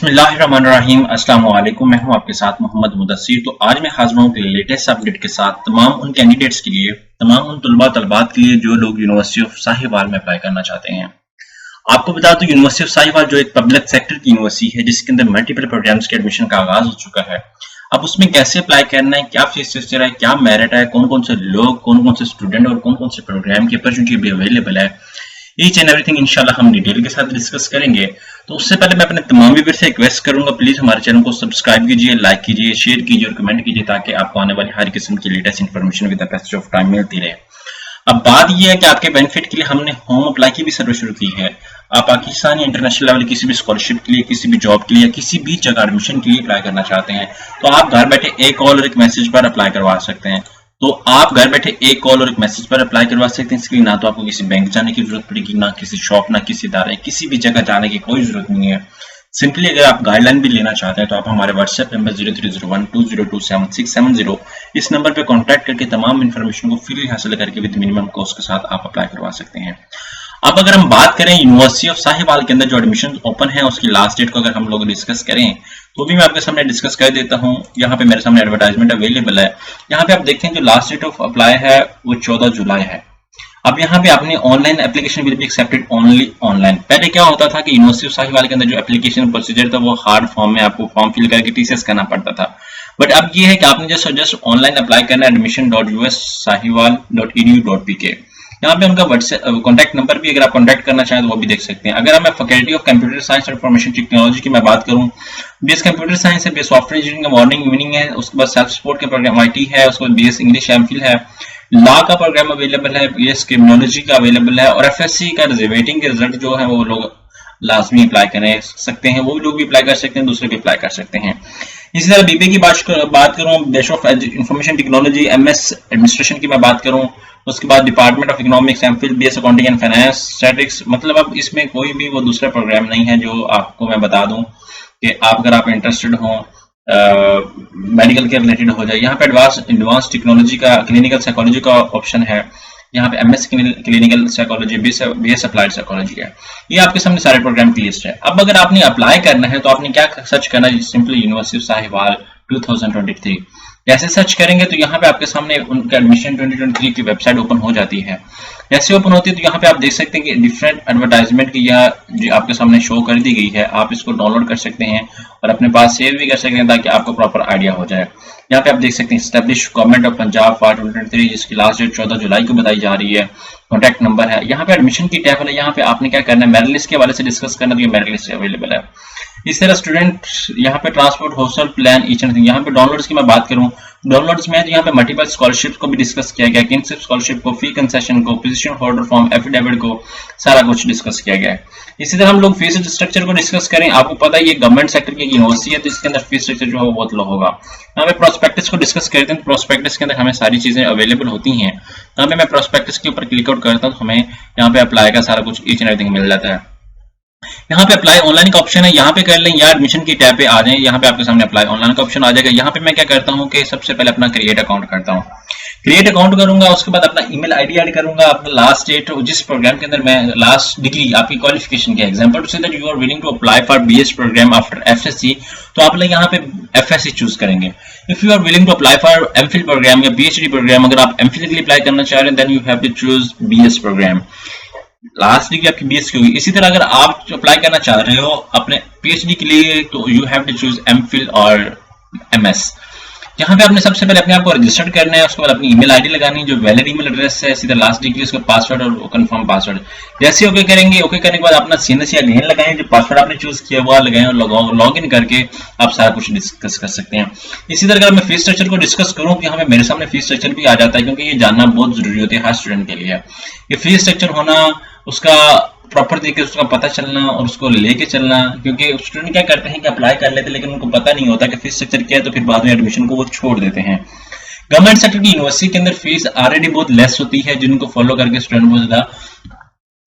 बिस्मिल्लाहिर्रहमानिर्रहीम। अस्सलाम वालेकुम। मैं हूं आपके साथ मोहम्मद मुदस्सिर। तो आज मैं हाजिर हूं लेटेस्ट अपडेट के साथ तमाम उन कैंडिडेट्स के लिए, तमाम उन तलबात के लिए जो लोग यूनिवर्सिटी ऑफ साहिवाल में अप्लाई करना चाहते हैं। आपको बता दूं, यूनिवर्सिटी ऑफ साहिवाल जो एक पब्लिक सेक्टर की यूनिवर्सिटी है जिसके अंदर मल्टीपल प्रोग्राम्स के एडमिशन का आगाज हो चुका है। अब उसमें कैसे अप्लाई करना है, क्या फीस स्ट्रक्चर है, क्या मेरिट है, कौन कौन से लोग, कौन कौन से स्टूडेंट और कौन कौन से प्रोग्राम की अपॉर्चुनिटी भी अवेलेबल है, ईच एंड एवरीथिंग इंशाल्लाह हम डिटेल के साथ डिस्कस करेंगे। तो उससे पहले मैं अपने तमाम व्यूअर से रिक्वेस्ट करूंगा, प्लीज हमारे चैनल को सब्सक्राइब कीजिए, लाइक कीजिए, शेयर कीजिए और कमेंट कीजिए ताकि आपको आने वाली हर किस्म की latest information with the passage of time मिलती रहे। अब बात यह है कि आपके बेनिफिट के लिए हमने होम अप्लाई की भी सर्विस शुरू की है। आप पाकिस्तान या इंटरनेशनल लेवल किसी भी स्कॉलरशिप के लिए, किसी भी जॉब के लिए या किसी भी जगह एडमिशन के लिए अप्लाई करना चाहते हैं तो आप घर बैठे एक कॉल और एक मैसेज पर अप्लाई करवा सकते हैं। तो आप घर बैठे एक कॉल और एक मैसेज पर अप्लाई करवा सकते हैं। इसके लिए ना तो आपको किसी बैंक जाने की जरूरत पड़ेगी, ना किसी शॉप, ना किसी इदारे, किसी भी जगह जाने की कोई जरूरत नहीं है। सिंपली अगर आप गाइडलाइन भी लेना चाहते हैं तो आप हमारे व्हाट्सएप नंबर 0301202760 इस नंबर पर कॉन्टैक्ट करके तमाम इन्फॉर्मेशन को फ्री हासिल करके विद मिनिमम कॉस्ट के साथ आप अप्लाई करवा सकते हैं। अब अगर हम बात करें यूनिवर्सिटी ऑफ साहिवाल के अंदर जो एडमिशन ओपन है उसकी लास्ट डेट को अगर हम लोग डिस्कस करें तो भी मैं आपके सामने डिस्कस कर देता हूं। यहाँ पे मेरे सामने एडवर्टाइजमेंट अवेलेबल है। यहाँ पे आप देखते हैं जो लास्ट डेट ऑफ अप्लाई है वो 14 जुलाई है। अब यहाँ पे आपने online application will be accepted only online. पहले क्या होता था कि यूनिवर्सिटी ऑफ साहिवाल के अंदर जो एप्लीकेशन प्रोसीजर था वो हार्ड फॉर्म में आपको फॉर्म फिल करके टीसीएस करना पड़ता था। बट अब ये है कि आपने जस्ट ऑनलाइन अप्लाई करना है admission.ussahiwal.edu.pk। यहाँ पे उनका व्हाट्सएप कॉन्टैक्ट नंबर भी अगर आप कॉन्टैक्ट करना चाहें तो वो भी देख सकते हैं। अगर मैं फैकल्टी ऑफ कंप्यूटर साइंस और इंफॉर्मेशन टेक्नोलॉजी की मैं बात करूँ, बीएस कंप्यूटर साइंस है, बीएस सॉफ्टवेयर इंजीनियरिंग का मॉर्निंग इवनिंग है, उसके बाद सेल्फ सपोर्ट के प्रोग्राम आईटी है, उसके बाद बीएस इंग्लिश एमफिल है, लॉ का प्रोग्राम अवेलेबल है, बीएस क्रिमिनोलॉजी का अवेलेबल है और एफएससी का रिजर्वेटिंग के रिजल्ट जो है वो लोग लाजमी अप्लाई कर सकते हैं। वो भी लोग भी अप्लाई कर सकते हैं, दूसरे भी अप्लाई कर सकते हैं। इसी तरह बीपीए की बात करूं, bachelor of information technology, MS administration की मैं बात करूं, उसके बाद department of economics, MPhil, BS accounting and finance, statistics. मतलब अब इसमें कोई भी वो दूसरा प्रोग्राम नहीं है जो आपको मैं बता दूं कि अगर आप इंटरेस्टेड हो मेडिकल के रिलेटेड हो जाए। यहाँ पे एडवांस टेक्नोलॉजी का, क्लिनिकल साइकोलॉजी का ऑप्शन है। यहाँ पे MS clinical psychology, BS applied psychology है। ये आपके सामने सारे प्रोग्राम की लिस्ट है। अब अगर आपने अप्लाई करना है तो आपने क्या सर्च करना है, सिंपली यूनिवर्सिटी ऑफ साहिवाल 2023 जैसे सर्च करेंगे तो यहाँ पे आपके सामने उनका एडमिशन 2023 की वेबसाइट ओपन हो जाती है। जैसे ओपन होती है तो यहाँ पे आप देख सकते हैं कि डिफरेंट एडवर्टाइजमेंट की यह जो आपके सामने शो कर दी गई है, आप इसको डाउनलोड कर सकते हैं और अपने पास सेव भी कर सकते हैं ताकि आपको प्रॉपर आइडिया हो जाए। यहाँ पे आप देख सकते हैं establish government of Punjab for 2023 जिसकी लास्ट डेट 14 जुलाई को बताई जा रही है। कॉन्टैक्ट नंबर है। यहाँ पे एडमिशन की टैब है। यहाँ पे आपने क्या करना है, मेरिट लिस्ट के हवाले से डिस्कस करना है तो ये मेरिट लिस्ट अवेलेबल है। इस तरह स्टूडेंट यहाँ पे transport, hostel plan, each and thing. यहाँ पे डाउनलोड्स की मैं बात करूँ, डाउनलोड्स में तो यहाँ पे मल्टीपल स्कॉलरशिप को भी डिस्कस किया गया, किनशिप स्कॉलरशिप को, फी कंसेशन को, पोजीशन होल्डर फॉर्म, एफिडेविट को, सारा कुछ डिस्कस किया गया है। इसी तरह हम लोग फीस स्ट्रक्चर को डिस्कस करें। आपको पता है ये गवर्नमेंट सेक्टर की यूनिवर्सिटी है तो इसके अंदर फीस स्ट्रक्चर जो है वो बहुत लो होगा। यहाँ पे प्रोस्पेक्टस को डिस्कस करते हैं। प्रोस्पेक्टस के अंदर हमें सारी चीजें अवेलेबल होती हैं। यहाँ पे मैं प्रोस्पेक्टस के ऊपर क्लिक आउट करता हूँ तो हमें यहाँ पे अप्लाई का सारा कुछ ईच एंड एवरीथिंग मिल जाता है। यहाँ पे अप्लाई ऑनलाइन का ऑप्शन है, यहाँ पे कर लें या एडमिशन की टैब पे आ जाए। यहाँ पे आपके सामने अप्लाई ऑनलाइन का ऑप्शन आ जाएगा। यहाँ पे मैं क्या करता हूँ कि सबसे पहले अपना क्रिएट अकाउंट करता हूँ। क्रिएट अकाउंट करूंगा, उसके बाद अपना ईमेल आईडी ऐड करूंगा, अपना लास्ट डेट, जिस प्रोग्राम के अंदर मैं लास्ट डिग्री आपकी क्वालिफिकेशन के example to say that you are willing to apply for BS program after FSc तो आप लोग यहाँ पे एफएससी चूज करेंगे। If you are willing to apply for MPhil program या पीएचडी प्रोग्राम, अगर आप एमफिल के लिए अप्लाई करना चाह रहे हैं then you have to choose BS program. Last degree आपकी बीएस की होगी। इसी तरह अगर आप अप्लाई करना चाह रहे हो अपने पीएचडी के लिए तो you have to choose MPhil और एमएस। यहाँ पे आपने सबसे पहले अपने आप को रजिस्टर करना है, उसके बाद अपनी ईमेल आईडी लगानी है जो वैलिड ईमेल एड्रेस है, सीधा लास्ट डिग्री, उसका पासवर्ड और कंफर्म पासवर्ड। जैसे ओके करेंगे, ओके करने के बाद अपना सीएनएस या लेन लगाएं, जो पासवर्ड आपने चूज किया वो लगाएं और लॉग इन करके आप सारा कुछ डिस्कस कर सकते हैं। इसी तरह अगर मैं फीस स्ट्रक्चर को डिस्कस करूँ तो यहाँ पे मेरे सामने फीस स्ट्रक्चर भी आ जाता है क्योंकि ये जानना बहुत जरूरी होता है हर स्टूडेंट के लिए। ये फीस स्ट्रक्चर होना, उसका प्रॉपर तरीके से उसका पता चलना और उसको लेके चलना, क्योंकि स्टूडेंट क्या करते हैं कि अप्लाई कर लेते हैं लेकिन उनको पता नहीं होता कि फीस स्ट्रक्चर क्या है तो फिर बाद में एडमिशन को वो छोड़ देते हैं। गवर्नमेंट सेक्टर की यूनिवर्सिटी के अंदर फीस ऑलरेडी बहुत लेस होती है जिनको फॉलो करके स्टूडेंट बहुत ज्यादा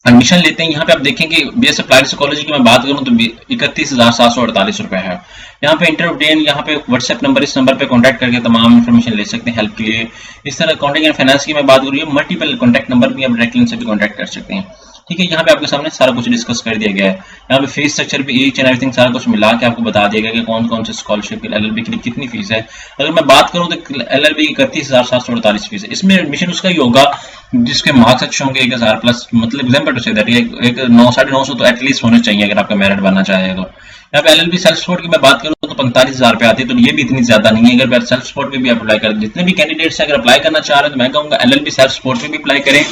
एडमिशन लेते हैं। यहाँ पे आप देखेंगे बीएस अप्लाइड साइकोलॉजी की मैं बात करूँ तो 31,748 रुपए है। यहाँ पे इंटरव्यू, यहाँ पे व्हाट्सएप नंबर, इस नंबर पे कांटेक्ट करके तमाम इन्फॉर्मेशन ले सकते हैं हेल्प के लिए। इस तरह अकाउंटिंग एंड फाइनेंस की मैं बात करूँ, मल्टीपल कांटेक्ट नंबर भी आप डायरेक्टली इनसे भी कांटेक्ट कर सकते हैं। ठीक है, यहाँ पे आपके सामने सारा कुछ डिस्कस कर दिया गया है। यहाँ पे फीस स्ट्रक्चर भी ईच एंड एवरीथिंग सारा कुछ मिला के आपको बता दिया गया कि कौन कौन से स्कॉलरशिप LLB के लिए कितनी फीस है। अगर मैं बात करूँ तो LLB की 31,748 फीस है। इसमें एडमिशन उसका ही होगा जिसके मार्क्स अच्छे होंगे 1,000 प्लस, मतलब एग्जाम्पल टू से दैट एक 9-950 तो एटलीस्ट होने चाहिए अगर आपका मेरिट बनना चाहे तो। यहाँ पे LLB सेल्फ सपोर्ट की मैं बात करूँ तो 45,000 पे आती है, तो ये भी इतनी ज्यादा नहीं है। अगर आप सेल्फ सपोर्ट पे भी अप्लाई करें, जितने भी कैंडिडेट्स अगर अप्लाई करना चाह रहे हैं तो मैं कहूँगा LLB सेल्फ सपोर्ट पे भी अप्लाई करें,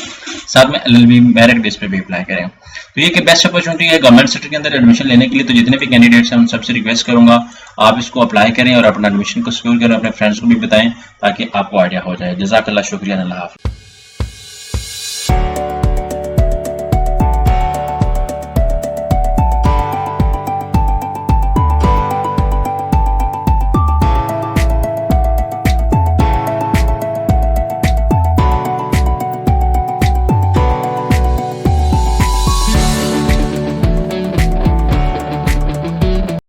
साथ में LLB मेरिट बेस पे भी अप्लाई करें। तो ये बेस्ट अपॉर्चुनिटी है गवर्नमेंट सेक्टर के अंदर एडमिशन लेने के लिए। तो जितने भी कैंडिडेट्स हैं उन सबसे रिक्वेस्ट करूंगा आप इसको अप्लाई करें और अपना एडमिशन को सिक्योर करें, अपने फ्रेंड्स को भी बताएं ताकि आपको आइडिया हो जाए। जज़ाकल्लाह, शुक्रिया, अल्लाह हाफ़िज़।